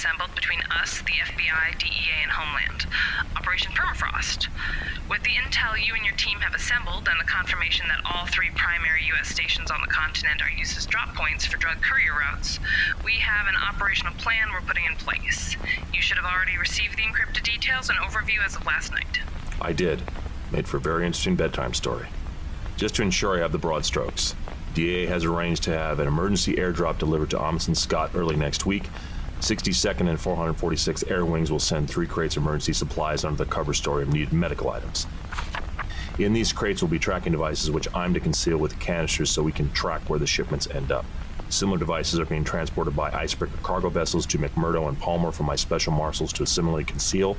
assembled between us, the FBI, DEA, and Homeland. Operation Permafrost. With the intel you and your team have assembled and the confirmation that all 3 primary U.S. stations on the continent are used as drop points for drug courier routes, we have an operational plan we're putting in place. You should have already received the encrypted details and overview as of last night. I did. Made for a very interesting bedtime story. Just to ensure I have the broad strokes, DEA has arranged to have an emergency airdrop delivered to Amundsen Scott early next week. 62nd and 446 Air Wings will send 3 crates of emergency supplies under the cover story of needed medical items. In these crates will be tracking devices which I'm to conceal with canisters so we can track where the shipments end up. Similar devices are being transported by icebreaker cargo vessels to McMurdo and Palmer for my special marshals to similarly conceal.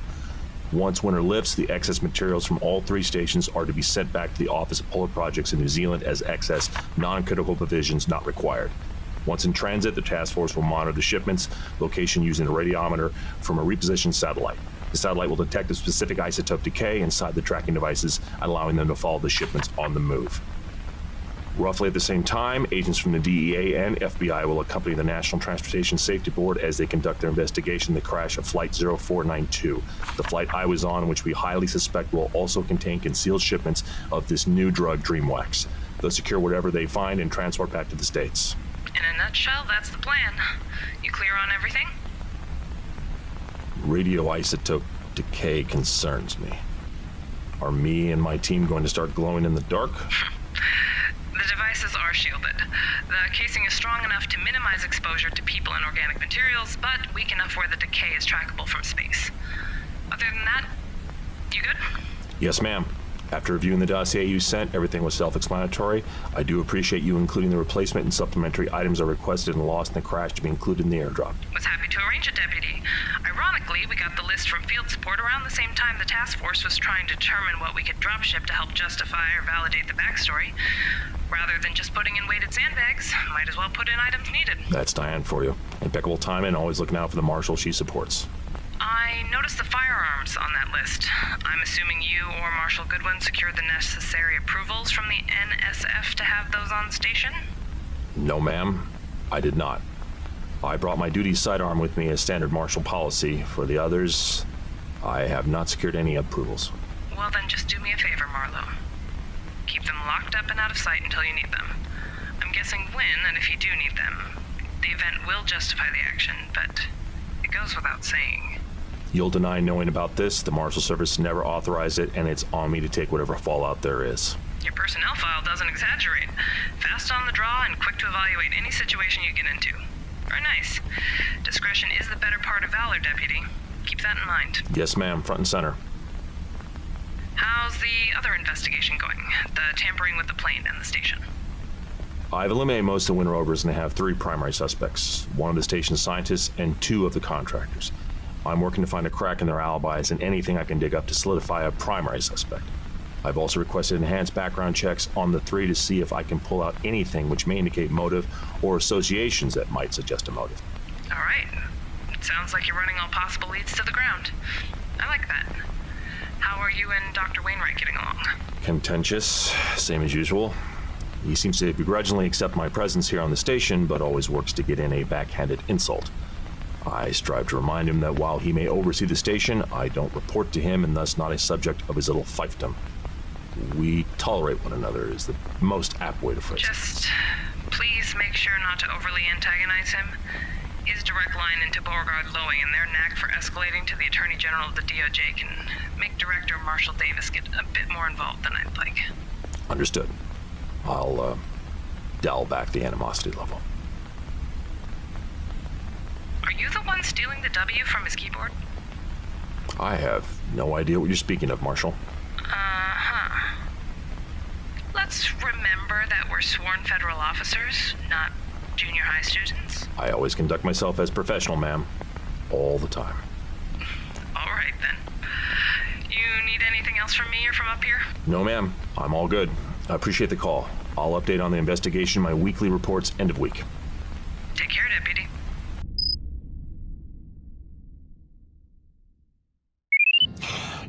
Once winter lifts, the excess materials from all 3 stations are to be sent back to the Office of Polar Projects in New Zealand as excess, non-critical provisions not required. Once in transit, the task force will monitor the shipment's location using a radiometer from a repositioned satellite. The satellite will detect a specific isotope decay inside the tracking devices, allowing them to follow the shipments on the move. Roughly at the same time, agents from the DEA and FBI will accompany the National Transportation Safety Board as they conduct their investigation of the crash of Flight 0492. The flight I was on, which we highly suspect will also contain concealed shipments of this new drug, Dreamwax. They'll secure whatever they find and transport back to the States. In a nutshell, that's the plan. You clear on everything? Radioisotope decay concerns me. Are me and my team going to start glowing in the dark? The devices are shielded. The casing is strong enough to minimize exposure to people and organic materials, but weak enough where the decay is trackable from space. Other than that, you good? Yes, ma'am. After reviewing the dossier you sent, everything was self-explanatory. I do appreciate you including the replacement and supplementary items I requested and lost in the crash to be included in the airdrop. Was happy to arrange it, Deputy. Ironically, we got the list from field support around the same time the task force was trying to determine what we could dropship to help justify or validate the backstory. Rather than just putting in weighted sandbags, might as well put in items needed. That's Diane for you. Impeccable timing, always looking out for the marshal she supports. I noticed the firearms on that list. I'm assuming you or Marshal Goodwin secured the necessary approvals from the NSF to have those on station? No, ma'am. I did not. I brought my duty sidearm with me as standard marshal policy. For the others, I have not secured any approvals. Well, then just do me a favor, Marlowe. Keep them locked up and out of sight until you need them. I'm guessing when, and if you do need them, the event will justify the action, but it goes without saying. You'll deny knowing about this. The Marshal Service never authorized it, and it's on me to take whatever fallout there is. Your personnel file doesn't exaggerate. Fast on the draw and quick to evaluate any situation you get into. Very nice. Discretion is the better part of valor, Deputy. Keep that in mind. Yes, ma'am. Front and center. How's the other investigation going? The tampering with the plane and the station? I've eliminated most of the winter overs and have 3 primary suspects. 1 of the station's scientists and 2 of the contractors. I'm working to find a crack in their alibis and anything I can dig up to solidify a primary suspect. I've also requested enhanced background checks on the 3 to see if I can pull out anything which may indicate motive or associations that might suggest a motive. All right. It sounds like you're running all possible leads to the ground. I like that. How are you and Dr. Wainwright getting along? Contentious, same as usual. He seems to begrudgingly accept my presence here on the station, but always works to get in a backhanded insult. I strive to remind him that while he may oversee the station, I don't report to him and thus not a subject of his little fiefdom. We tolerate one another is the most apt way to phrase it. Just please make sure not to overly antagonize him. His direct line into Beauregard Lowing and their knack for escalating to the Attorney General of the DOJ can make Director Marshall Davis get a bit more involved than I'd like. Understood. I'll dial back the animosity level. Are you the one stealing the W from his keyboard? I have no idea what you're speaking of, Marshal. Uh-huh. Let's remember that we're sworn federal officers, not junior high students. I always conduct myself as professional, ma'am. All the time. All right, then. You need anything else from me or from up here? No, ma'am. I'm all good. I appreciate the call. I'll update on the investigation, my weekly reports, end of week. Take care, Deputy.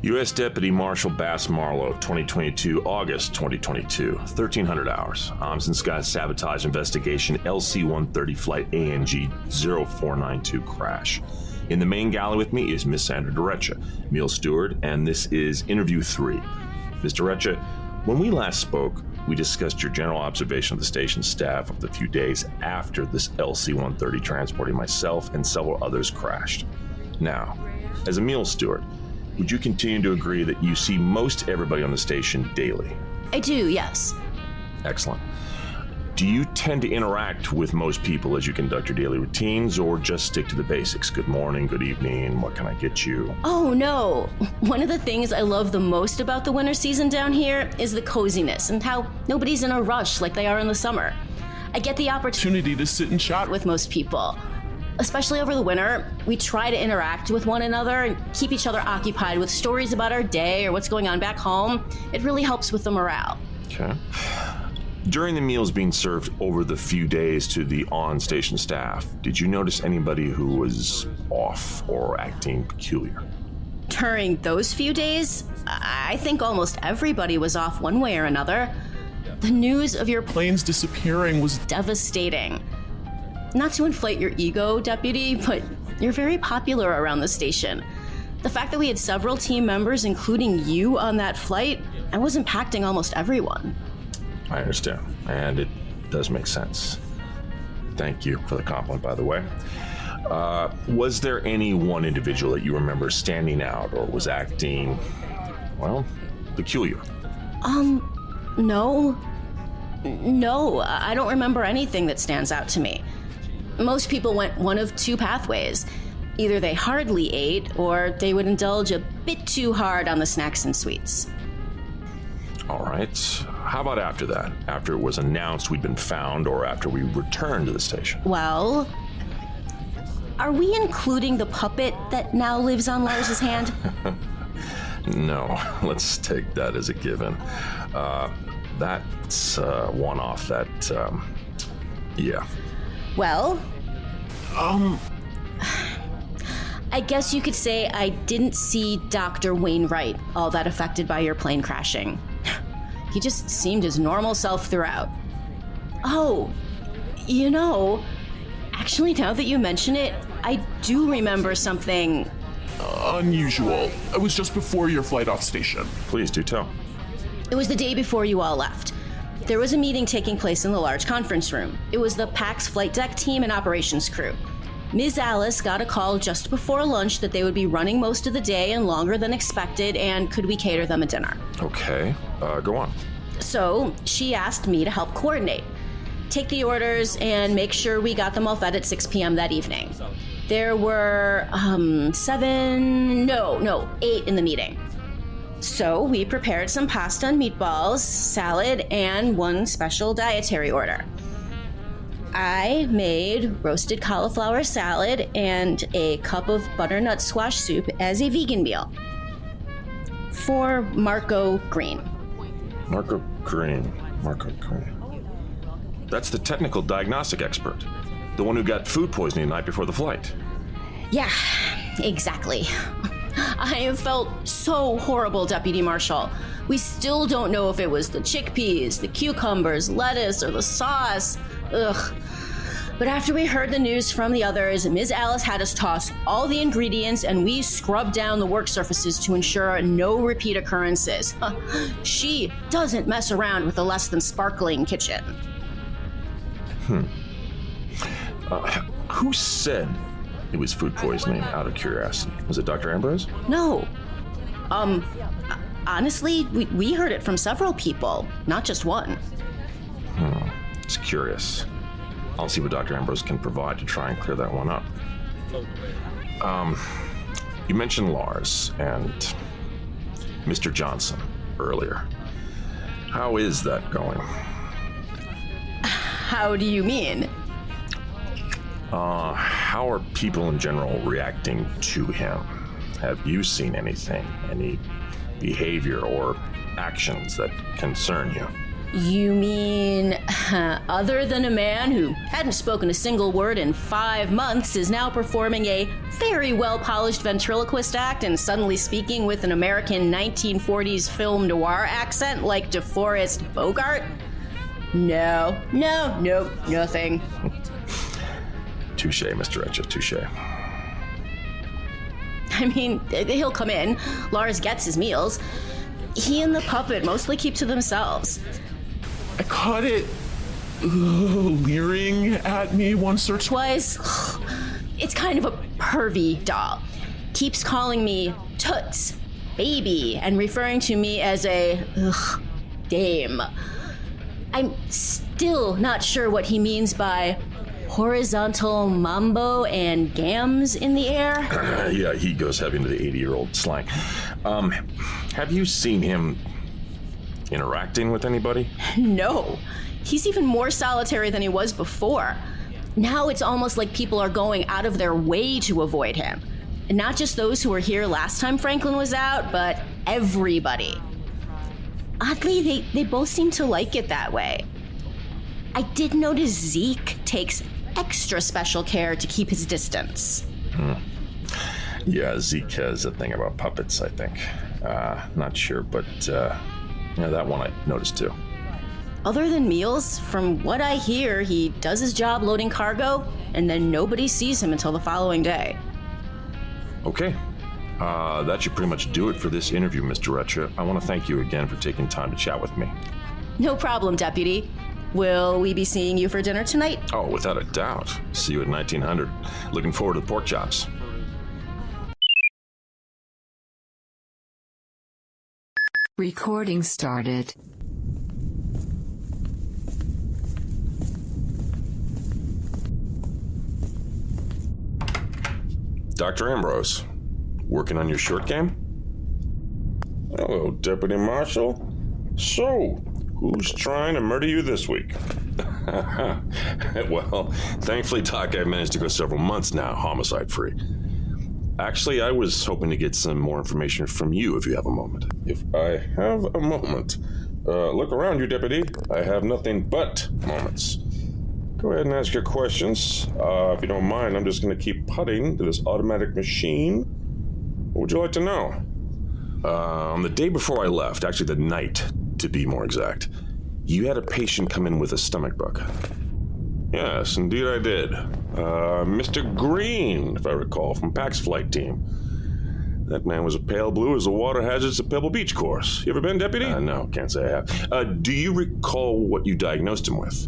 U.S. Deputy Marshal Bass Marlowe, 2022, August 2022, 1300 hours. Amundsen Scott sabotage investigation, LC-130 flight ANG 0492 crash. In the main galley with me is Miss Sandra Derecha, meal steward, and this is interview 3. Ms. Derecha, when we last spoke, we discussed your general observation of the station staff of the few days after this LC-130 transporting myself and several others crashed. Now, as a meal steward, would you continue to agree that you see most everybody on the station daily? I do, yes. Excellent. Do you tend to interact with most people as you conduct your daily routines, or just stick to the basics? Good morning, good evening, what can I get you? Oh, no. One of the things I love the most about the winter season down here is the coziness and how nobody's in a rush like they are in the summer. I get the opportunity to sit and chat with most people. Especially over the winter, we try to interact with one another and keep each other occupied with stories about our day or what's going on back home. It really helps with the morale. Okay. During the meals being served over the few days to the on-station staff, did you notice anybody who was off or acting peculiar? During those few days, I think almost everybody was off one way or another. The news of your plane's disappearing was devastating. Not to inflate your ego, Deputy, but you're very popular around the station. The fact that we had several team members, including you, on that flight, I was impacting almost everyone. I understand, and it does make sense. Thank you for the compliment, by the way. Was there any one individual that you remember standing out or was acting, well, peculiar? No. No, I don't remember anything that stands out to me. Most people went one of two pathways. Either they hardly ate, or they would indulge a bit too hard on the snacks and sweets. All right. How about after that? After it was announced we'd been found, or after we returned to the station? Well, are we including the puppet that now lives on Lars's hand? No, let's take that as a given. That's one off. Yeah. Well, I guess you could say I didn't see Dr. Wainwright all that affected by your plane crashing. He just seemed his normal self throughout. Oh, actually now that you mention it, I do remember something unusual. It was just before your flight off station. Please do tell. It was the day before you all left. There was a meeting taking place in the large conference room. It was the PAX flight deck team and operations crew. Ms. Alice got a call just before lunch that they would be running most of the day and longer than expected, and could we cater them a dinner? Okay, go on. So she asked me to help coordinate, take the orders, and make sure we got them all fed at 6 p.m. that evening. There were 8 in the meeting. So we prepared some pasta and meatballs, salad, and one special dietary order. I made roasted cauliflower salad and a cup of butternut squash soup as a vegan meal. For Marco Green. Marco Green. That's the technical diagnostic expert. The one who got food poisoning the night before the flight. Yeah, exactly. I have felt so horrible, Deputy Marshal. We still don't know if it was the chickpeas, the cucumbers, lettuce, or the sauce. Ugh. But after we heard the news from the others, Ms. Alice had us toss all the ingredients and we scrubbed down the work surfaces to ensure no repeat occurrences. She doesn't mess around with a less than sparkling kitchen. Who said it was food poisoning, out of curiosity? Was it Dr. Ambrose? No. Honestly, we heard it from several people, not just one. It's curious. I'll see what Dr. Ambrose can provide to try and clear that one up. You mentioned Lars and Mr. Johnson earlier. How is that going? How do you mean? How are people in general reacting to him? Have you seen anything, any behavior or actions that concern you? You mean, other than a man who hadn't spoken a single word in 5 months is now performing a very well-polished ventriloquist act and suddenly speaking with an American 1940s film noir accent like DeForest Bogart? No, nothing. Touche, Mr. Etcha, touche. I mean, he'll come in. Lars gets his meals. He and the puppet mostly keep to themselves. I caught it leering at me once or twice. Twice. It's kind of a pervy doll. Keeps calling me Toots, baby, and referring to me as a dame. I'm still not sure what he means by horizontal mambo and gams in the air. Yeah, he goes heavy into the 80-year-old slang. Have you seen him interacting with anybody? No. He's even more solitary than he was before. Now it's almost like people are going out of their way to avoid him. And not just those who were here last time Franklin was out, but everybody. Oddly, they both seem to like it that way. I did notice Zeke takes extra special care to keep his distance. Yeah, Zeke has a thing about puppets, I think. Not sure, but that one I noticed too. Other than meals, from what I hear, he does his job loading cargo, and then nobody sees him until the following day. Okay. That should pretty much do it for this interview, Mr. Retcher. I want to thank you again for taking time to chat with me. No problem, Deputy. Will we be seeing you for dinner tonight? Oh, without a doubt. See you at 1900. Looking forward to the pork chops. Recording started. Dr. Ambrose, working on your short game? Hello, Deputy Marshal. So, who's trying to murder you this week? Well, thankfully, Doc, I've managed to go several months now, homicide-free. Actually, I was hoping to get some more information from you if you have a moment. If I have a moment. Look around you, Deputy. I have nothing but moments. Go ahead and ask your questions. If you don't mind, I'm just going to keep putting to this automatic machine. What would you like to know? On the day before I left, actually the night to be more exact, you had a patient come in with a stomach bug. Yes, indeed I did. Mr. Green, if I recall, from PAC's flight team. That man was as pale blue as the water hazards at Pebble Beach course. You ever been, Deputy? No, can't say I have. Do you recall what you diagnosed him with?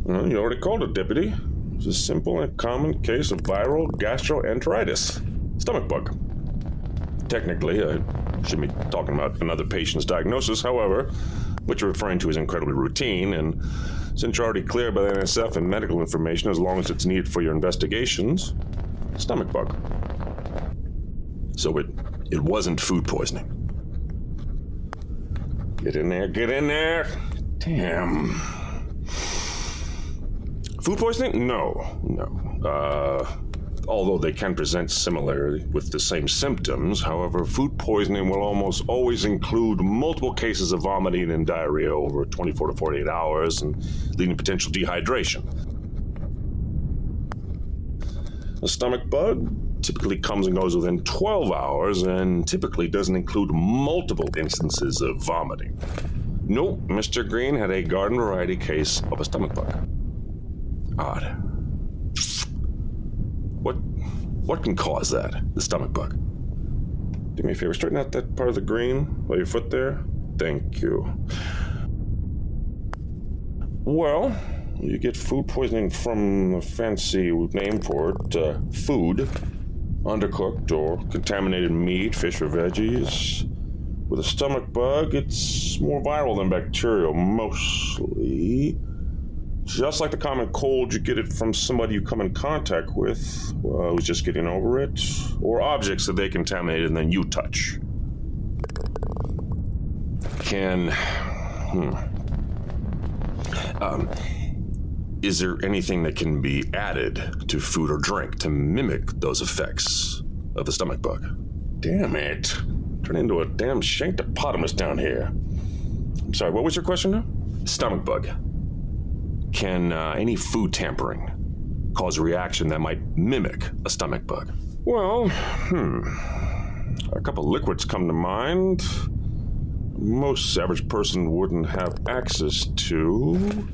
Well, you already called it, Deputy. It was a simple and common case of viral gastroenteritis. Stomach bug. Technically, I shouldn't be talking about another patient's diagnosis. However, what you're referring to is incredibly routine, and since you're already cleared by the NSF and medical information as long as it's needed for your investigations, stomach bug. So it wasn't food poisoning. Get in there, get in there. Damn. Food poisoning? No. Although they can present similarly with the same symptoms, however, food poisoning will almost always include multiple cases of vomiting and diarrhea over 24 to 48 hours and leading to potential dehydration. A stomach bug typically comes and goes within 12 hours and typically doesn't include multiple instances of vomiting. Nope, Mr. Green had a garden variety case of a stomach bug. Odd. What can cause that? The stomach bug? Do me a favor, straighten out that part of the green by your foot there. Thank you. Well, you get food poisoning from a fancy name for it, food, undercooked or contaminated meat, fish or veggies. With a stomach bug, it's more viral than bacterial, mostly. Just like the common cold, you get it from somebody you come in contact with who's just getting over it, or objects that they contaminated and then you touch. Is there anything that can be added to food or drink to mimic those effects of the stomach bug? Damn it. Turned into a damn shanktopotamos down here. I'm sorry, what was your question now? Stomach bug. Can any food tampering cause a reaction that might mimic a stomach bug? Well, a couple liquids come to mind. Most average person wouldn't have access to.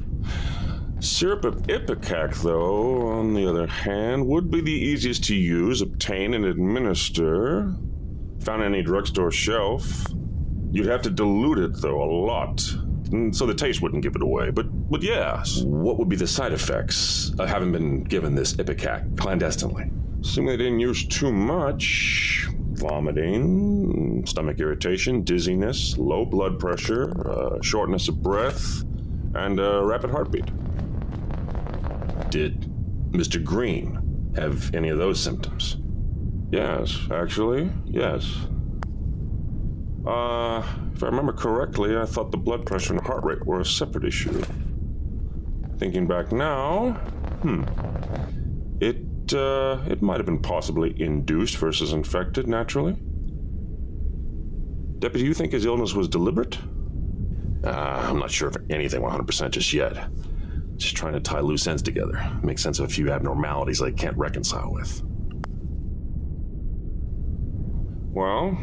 Syrup of ipecac, though, on the other hand, would be the easiest to use, obtain, and administer. Found on any drugstore shelf. You'd have to dilute it, though, a lot. So the taste wouldn't give it away. But yes. What would be the side effects of having been given this ipecac clandestinely? Assuming they didn't use too much. Vomiting, stomach irritation, dizziness, low blood pressure, shortness of breath, and a rapid heartbeat. Did Mr. Green have any of those symptoms? Yes, actually, yes. If I remember correctly, I thought the blood pressure and heart rate were a separate issue. Thinking back now, it might have been possibly induced versus infected naturally. Deputy, you think his illness was deliberate? I'm not sure of anything 100% just yet. Just trying to tie loose ends together. Make sense of a few abnormalities I can't reconcile with. Well,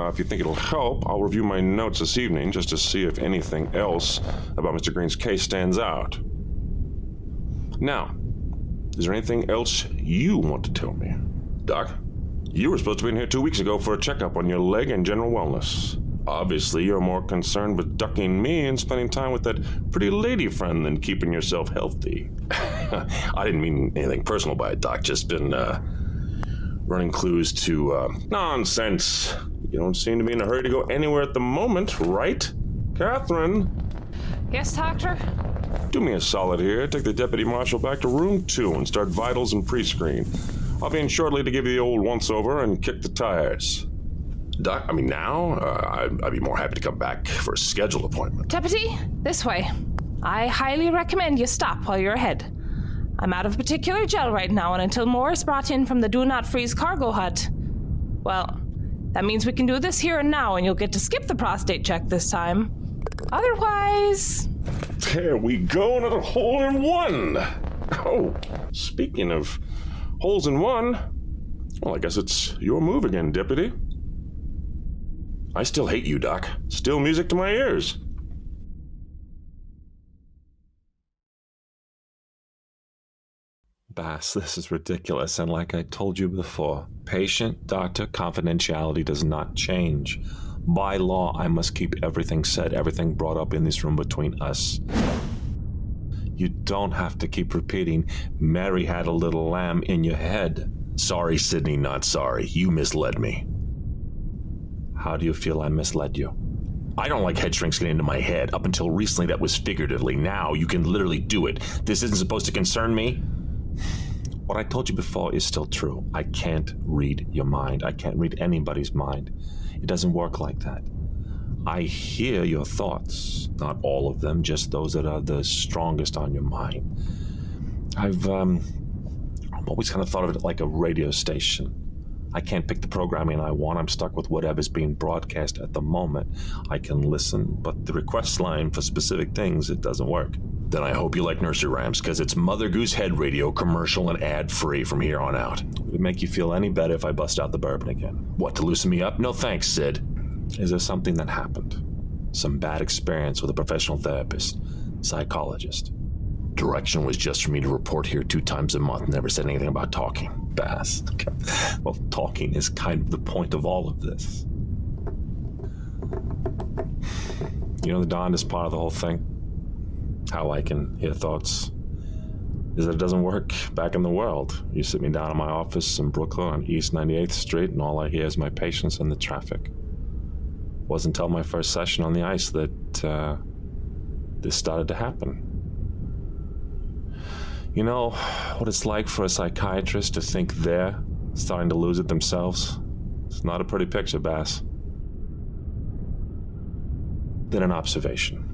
if you think it'll help, I'll review my notes this evening just to see if anything else about Mr. Green's case stands out. Now, is there anything else you want to tell me? Doc, you were supposed to be in here 2 weeks ago for a checkup on your leg and general wellness. Obviously, you're more concerned with ducking me and spending time with that pretty lady friend than keeping yourself healthy. I didn't mean anything personal by it, Doc. Just been, running clues to, Nonsense. You don't seem to be in a hurry to go anywhere at the moment, right? Catherine? Yes, Doctor? Do me a solid here. Take the deputy marshal back to room 2 and start vitals and pre-screen. I'll be in shortly to give you the old once-over and kick the tires. Doc, now, I'd be more happy to come back for a scheduled appointment. Deputy, this way. I highly recommend you stop while you're ahead. I'm out of particular gel right now, and until more is brought in from the Do Not Freeze cargo hut, well, that means we can do this here and now, and you'll get to skip the prostate check this time. Otherwise... There we go, another hole in one. Oh, speaking of holes in one, well, I guess it's your move again, Deputy. I still hate you, Doc. Still music to my ears. Bass, this is ridiculous, and like I told you before, patient-doctor confidentiality does not change. By law, I must keep everything said, everything brought up in this room between us. You don't have to keep repeating, Mary had a little lamb in your head. Sorry, Sydney, not sorry. You misled me. How do you feel I misled you? I don't like head shrinks getting into my head. Up until recently, that was figuratively. Now, you can literally do it. This isn't supposed to concern me. What I told you before is still true. I can't read your mind. I can't read anybody's mind. It doesn't work like that. I hear your thoughts, not all of them, just those that are the strongest on your mind. I've always kind of thought of it like a radio station. I can't pick the programming I want. I'm stuck with whatever's being broadcast at the moment. I can listen, but the request line for specific things, it doesn't work. Then I hope you like nursery rhymes, because it's Mother Goose Head Radio, commercial and ad-free from here on out. Would it make you feel any better if I bust out the bourbon again? What, to loosen me up? No thanks, Sid. Is there something that happened? Some bad experience with a professional therapist, psychologist? Direction was just for me to report here 2 times a month. Never said anything about talking. Bass. Well, talking is kind of the point of all of this. You know the darndest part of the whole thing? How I can hear thoughts is that it doesn't work back in the world. You sit me down in my office in Brooklyn on East 98th Street, and all I hear is my patients and the traffic. It wasn't until my first session on the ice that this started to happen. You know what it's like for a psychiatrist to think they're starting to lose it themselves? It's not a pretty picture, Bass. Then an observation.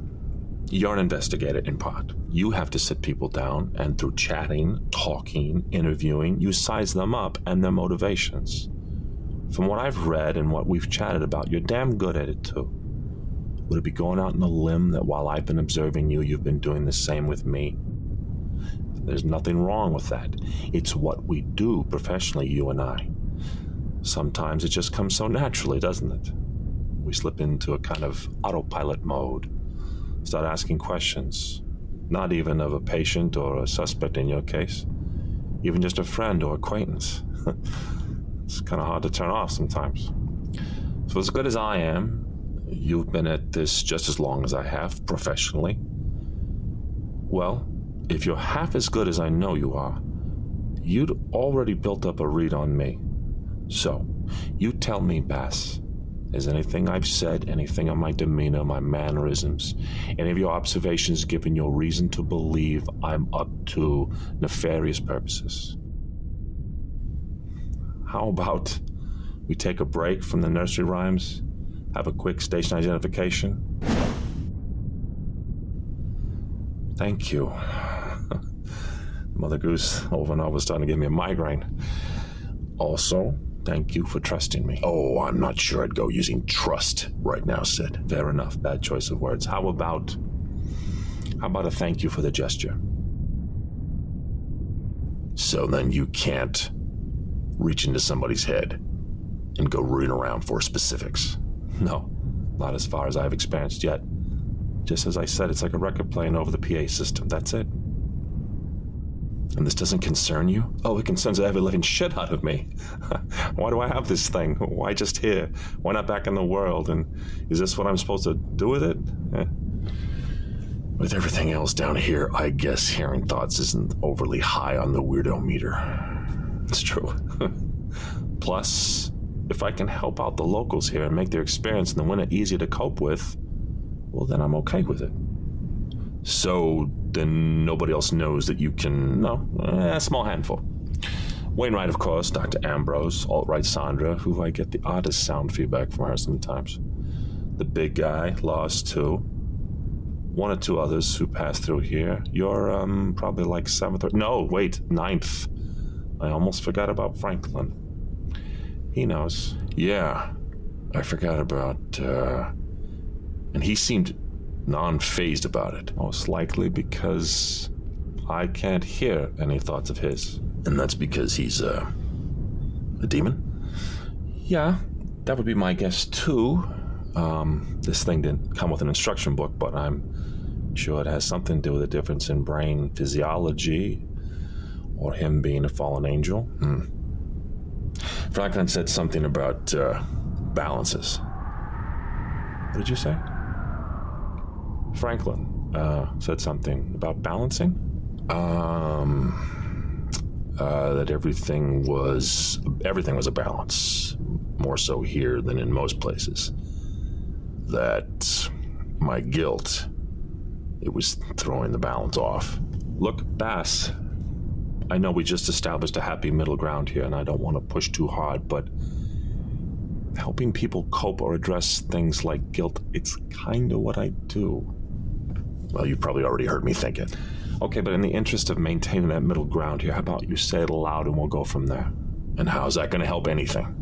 You're an investigator in part. You have to sit people down and through chatting, talking, interviewing, you size them up and their motivations. From what I've read and what we've chatted about, you're damn good at it too. Would it be going out on a limb that while I've been observing you, you've been doing the same with me? There's nothing wrong with that. It's what we do professionally, you and I. Sometimes it just comes so naturally, doesn't it? We slip into a kind of autopilot mode, start asking questions, Not even of a patient or a suspect in your case. Even just a friend or acquaintance. It's kind of hard to turn off sometimes. So as good as I am, you've been at this just as long as I have, professionally. Well, if you're half as good as I know you are, you'd already built up a read on me. So, you tell me, Bass, has anything I've said, anything on my demeanor, my mannerisms, any of your observations given you reason to believe I'm up to nefarious purposes? How about we take a break from the nursery rhymes, have a quick station identification? Thank you. Mother Goose over and over starting to give me a migraine. Also, thank you for trusting me. Oh, I'm not sure I'd go using trust right now, Sid. Fair enough, bad choice of words. How about a thank you for the gesture? So then you can't reach into somebody's head and go rooting around for specifics. No, not as far as I've experienced yet. Just as I said, it's like a record playing over the PA system. That's it. And this doesn't concern you? Oh, it concerns the ever living shit out of me. Why do I have this thing? Why just here? Why not back in the world? And is this what I'm supposed to do with it? With everything else down here, I guess hearing thoughts isn't overly high on the weirdo meter. It's true. Plus, if I can help out the locals here and make their experience in the winter easier to cope with, well, then I'm okay with it. So then nobody else knows that you can... No, a small handful. Wainwright, of course, Dr. Ambrose, alt-right Sandra, who I get the oddest sound feedback from her sometimes. The big guy, Laws, too. One or two others who pass through here. You're, probably like 7th or... No, wait, 9th. I almost forgot about Franklin. He knows. Yeah, I forgot about, And he seemed non-phased about it. Most likely because I can't hear any thoughts of his. And that's because he's, a demon? Yeah, that would be my guess, too. This thing didn't come with an instruction book, but I'm sure it has something to do with a difference in brain physiology, or him being a fallen angel. Franklin said something about, balances. What did you say? Franklin said something about balancing? That everything was a balance, more so here than in most places. That my guilt, it was throwing the balance off. Look, Bass, I know we just established a happy middle ground here, and I don't want to push too hard, but helping people cope or address things like guilt, it's kind of what I do. Well, you probably already heard me think it. Okay, but in the interest of maintaining that middle ground here, how about you say it aloud and we'll go from there? And how's that going to help anything?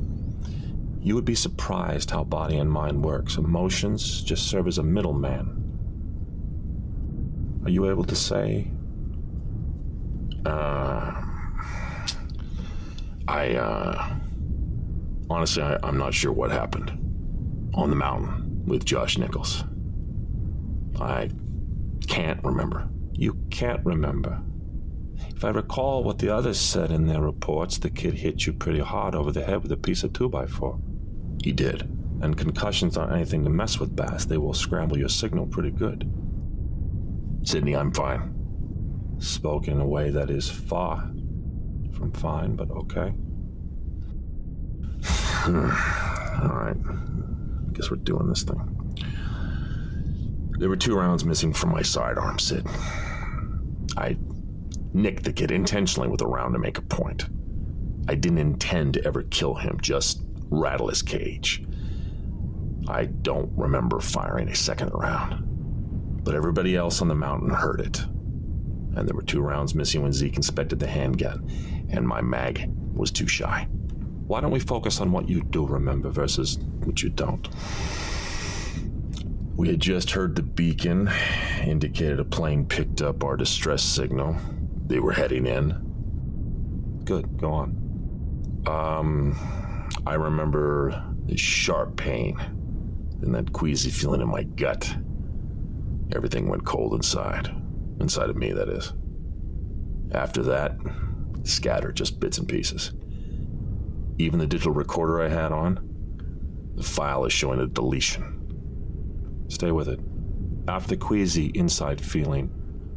You would be surprised how body and mind works. Emotions just serve as a middleman. Are you able to say? Honestly, I'm not sure what happened on the mountain with Josh Nichols. I can't remember. You can't remember? If I recall what the others said in their reports, the kid hit you pretty hard over the head with a piece of 2x4. He did. And concussions aren't anything to mess with, Bass. They will scramble your signal pretty good. Sydney, I'm fine. Spoke in a way that is far from fine, but okay. All right. I guess we're doing this thing. There were 2 rounds missing from my sidearm, Sid. I nicked the kid intentionally with a round to make a point. I didn't intend to ever kill him, just rattle his cage. I don't remember firing a second round. But everybody else on the mountain heard it. And there were 2 rounds missing when Zeke inspected the handgun, and my mag was too shy. Why don't we focus on what you do remember versus what you don't? We had just heard the beacon, indicated a plane picked up our distress signal. They were heading in. Good, go on. I remember the sharp pain, and that queasy feeling in my gut. Everything went cold inside. Inside of me, that is. After that, scattered, just bits and pieces. Even the digital recorder I had on, the file is showing a deletion. Stay with it. After the queasy inside feeling,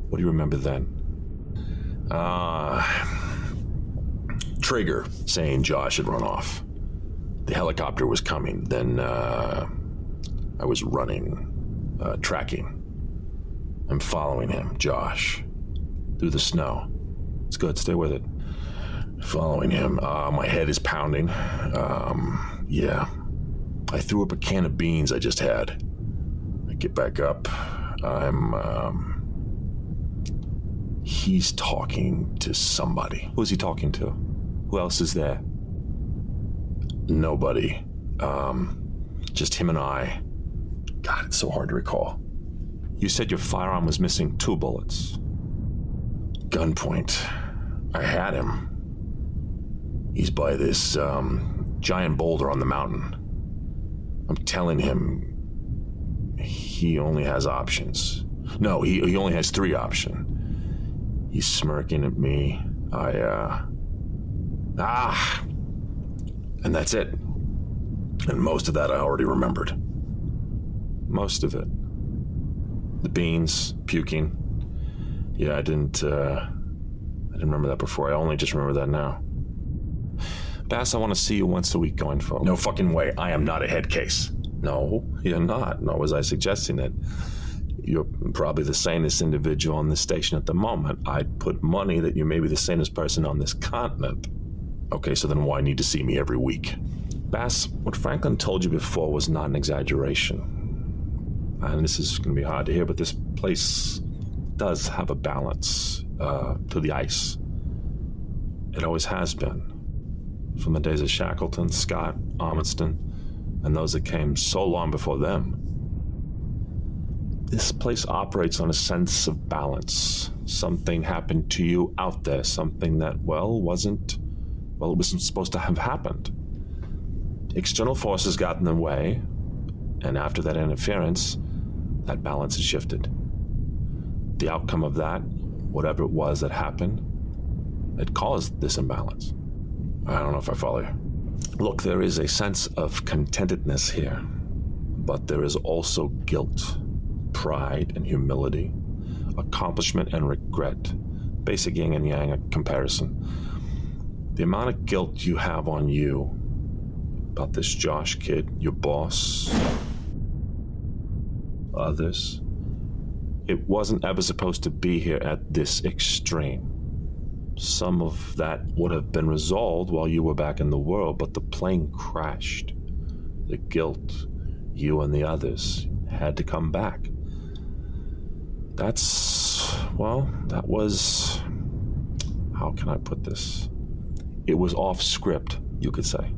what do you remember then? Trigger saying Josh had run off. The helicopter was coming. Then I was running, tracking. I'm following him, Josh, through the snow. It's good, stay with it. Following him. My head is pounding. Yeah. I threw up a can of beans I just had. I get back up. He's talking to somebody. Who's he talking to? Who else is there? Nobody. Just him and I. God, it's so hard to recall. You said your firearm was missing 2 bullets. Gunpoint. I had him. He's by this giant boulder on the mountain. I'm telling him he only has options. No, he only has 3 options. He's smirking at me. And that's it. And most of that I already remembered. Most of it. The beans, puking. Yeah, I didn't remember that before. I only just remember that now. Bass, I want to see you once a week going forward. No fucking way. I am not a head case. No, you're not. Nor was I suggesting that. You're probably the sanest individual on this station at the moment. I'd put money that you may be the sanest person on this continent. Okay, so then why need to see me every week? Bass, what Franklin told you before was not an exaggeration. And this is going to be hard to hear, but this place does have a balance to the ice. It always has been. From the days of Shackleton, Scott, Armidston, and those that came so long before them. This place operates on a sense of balance. Something happened to you out there, something that, it wasn't supposed to have happened. External forces got in the way, and after that interference, that balance has shifted. The outcome of that, whatever it was that happened, it caused this imbalance. I don't know if I follow you. Look, there is a sense of contentedness here, but there is also guilt, pride and humility, accomplishment and regret, basic yin and yang comparison. The amount of guilt you have on you about this Josh kid, your boss, others, it wasn't ever supposed to be here at this extreme. Some of that would have been resolved while you were back in the world, but the plane crashed. The guilt, you and the others, had to come back. That was, how can I put this? It was off script, you could say.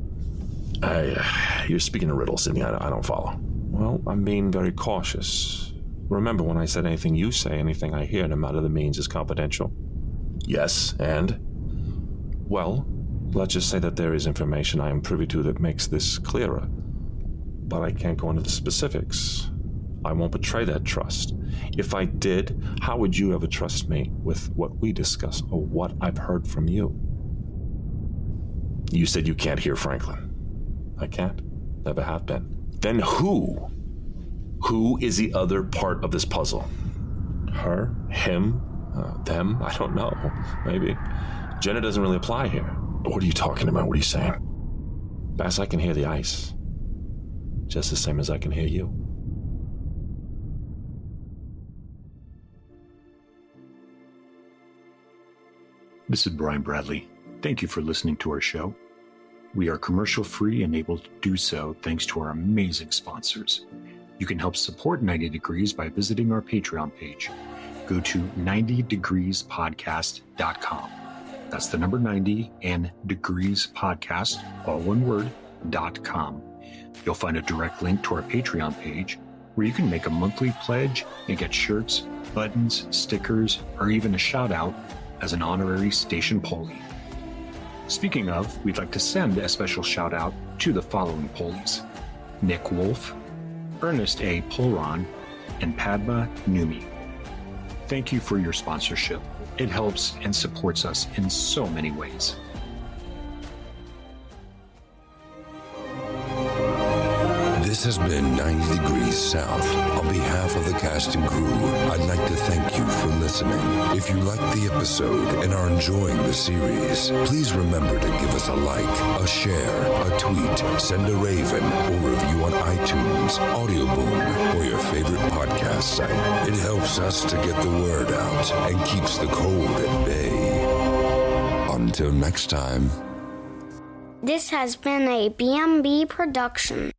You're speaking in riddles, Sidney. I don't follow. Well, I'm being very cautious. Remember when I said anything you say, anything I hear, no matter the means, is confidential? Yes, and? Well, let's just say that there is information I am privy to that makes this clearer. But I can't go into the specifics. I won't betray that trust. If I did, how would you ever trust me with what we discuss or what I've heard from you? You said you can't hear Franklin. I can't. Never have been. Then who? Who is the other part of this puzzle? Her? Him? Them? I don't know. Maybe. Gender doesn't really apply here. What are you talking about? What are you saying? Bass, I can hear the ice. Just the same as I can hear you. This is Brian Bradley. Thank you for listening to our show. We are commercial-free and able to do so thanks to our amazing sponsors. You can help support 90 Degrees by visiting our Patreon page. Go to 90degreespodcast.com. That's the number 90 and Degrees Podcast, all one word, .com. You'll find a direct link to our Patreon page where you can make a monthly pledge and get shirts, buttons, stickers, or even a shout out as an honorary station Polly. Speaking of, we'd like to send a special shout out to the following Pollies: Nick Wolf, Ernest A. Polron, and Padma Numi. thank you for your sponsorship. It helps and supports us in so many ways. This has been 90 Degrees South. On behalf of the cast and crew, I'd like to thank you for listening. If you liked the episode and are enjoying the series, please remember to give us a like, a share, a tweet, send a raven, or review on iTunes, Audioboom, or your favorite podcast site. It helps us to get the word out and keeps the cold at bay. Until next time. This has been a BMB production.